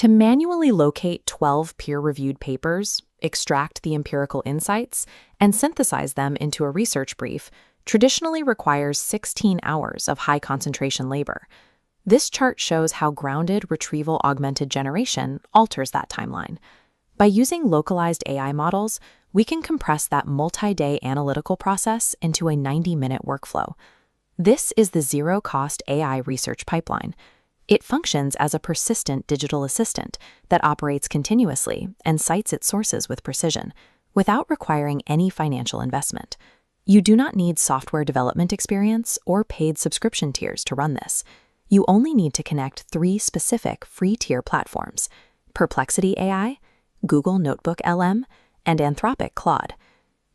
To manually locate 12 peer-reviewed papers, extract the empirical insights, and synthesize them into a research brief traditionally requires 16 hours of high-concentration labor. This chart shows how grounded retrieval-augmented generation alters that timeline. By using localized AI models, we can compress that multi-day analytical process into a 90-minute workflow. This is the zero-cost AI research pipeline. It functions as a persistent digital assistant that operates continuously and cites its sources with precision, without requiring any financial investment. You do not need software development experience or paid subscription tiers to run this. You only need to connect 3 specific free tier platforms: Perplexity AI, Google Notebook LM, and Anthropic Claude.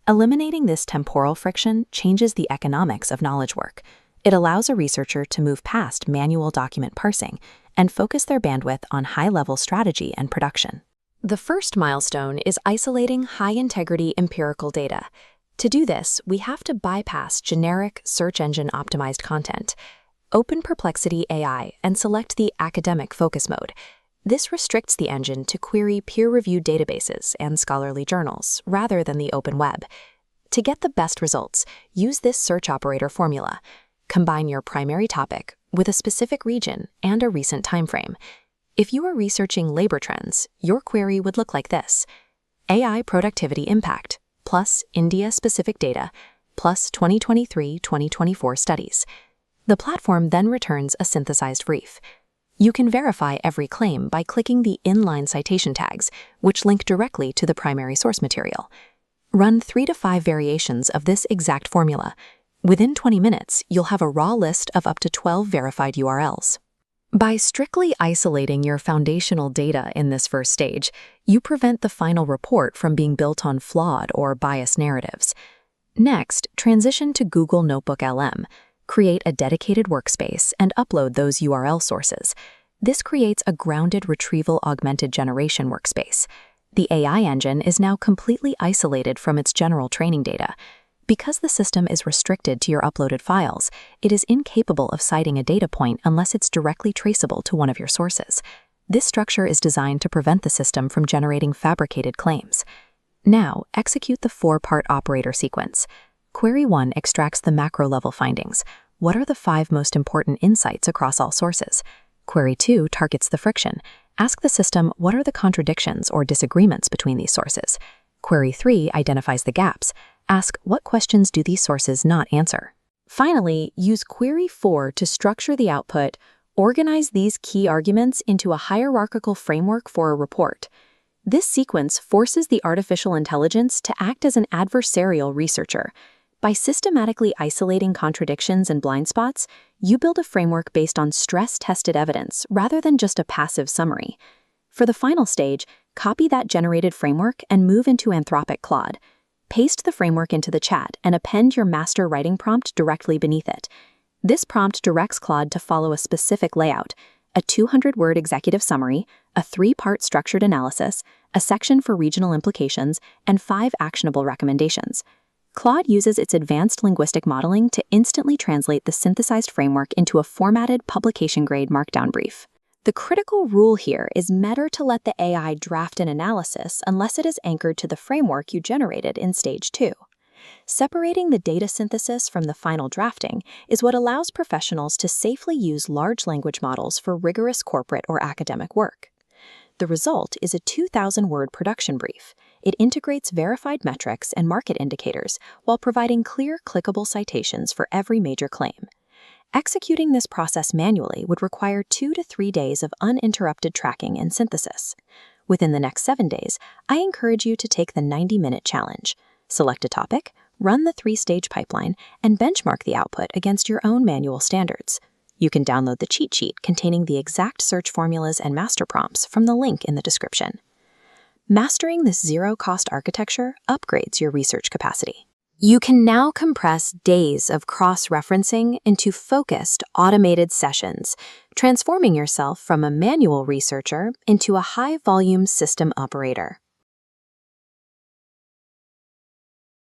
Eliminating this temporal friction changes the economics of knowledge work. It allows a researcher to move past manual document parsing and focus their bandwidth on high-level strategy and production. The first milestone is isolating high-integrity empirical data. To do this, we have to bypass generic search engine optimized content. Open Perplexity AI and select the Academic Focus mode. This restricts the engine to query peer-reviewed databases and scholarly journals rather than the open web. To get the best results, use this search operator formula. Combine your primary topic with a specific region and a recent timeframe. If you are researching labor trends, your query would look like this: AI productivity impact plus India-specific data plus 2023-2024 studies. The platform then returns a synthesized brief. You can verify every claim by clicking the inline citation tags, which link directly to the primary source material. Run 3 to 5 variations of this exact formula. Within 20 minutes, you'll have a raw list of up to 12 verified URLs. By strictly isolating your foundational data in this first stage, you prevent the final report from being built on flawed or biased narratives. Next, transition to Google Notebook LM. Create a dedicated workspace and upload those URL sources. This creates a grounded retrieval-augmented generation workspace. The AI engine is now completely isolated from its general training data. Because the system is restricted to your uploaded files, it is incapable of citing a data point unless it's directly traceable to one of your sources. This structure is designed to prevent the system from generating fabricated claims. Now, execute the 4-part operator sequence. Query 1 extracts the macro-level findings. What are the 5 most important insights across all sources? Query 2 targets the friction. Ask the system what are the contradictions or disagreements between these sources. Query 3 identifies the gaps. Ask what questions do these sources not answer. Finally, use Query 4 to structure the output. Organize these key arguments into a hierarchical framework for a report. This sequence forces the artificial intelligence to act as an adversarial researcher. By systematically isolating contradictions and blind spots, you build a framework based on stress-tested evidence rather than just a passive summary. For the final stage, copy that generated framework and move into Anthropic Claude. Paste the framework into the chat and append your master writing prompt directly beneath it. This prompt directs Claude to follow a specific layout: a 200-word executive summary, a 3-part structured analysis, a section for regional implications, and 5 actionable recommendations. Claude uses its advanced linguistic modeling to instantly translate the synthesized framework into a formatted publication-grade markdown brief. The critical rule here is never to let the AI draft an analysis unless it is anchored to the framework you generated in Stage 2. Separating the data synthesis from the final drafting is what allows professionals to safely use large language models for rigorous corporate or academic work. The result is a 2,000-word production brief. It integrates verified metrics and market indicators while providing clear, clickable citations for every major claim. Executing this process manually would require 2 to 3 days of uninterrupted tracking and synthesis. Within the next 7 days, I encourage you to take the 90-minute challenge. Select a topic, run the 3-stage pipeline, and benchmark the output against your own manual standards. You can download the cheat sheet containing the exact search formulas and master prompts from the link in the description. Mastering this zero-cost architecture upgrades your research capacity. You can now compress days of cross-referencing into focused, automated sessions, transforming yourself from a manual researcher into a high-volume system operator.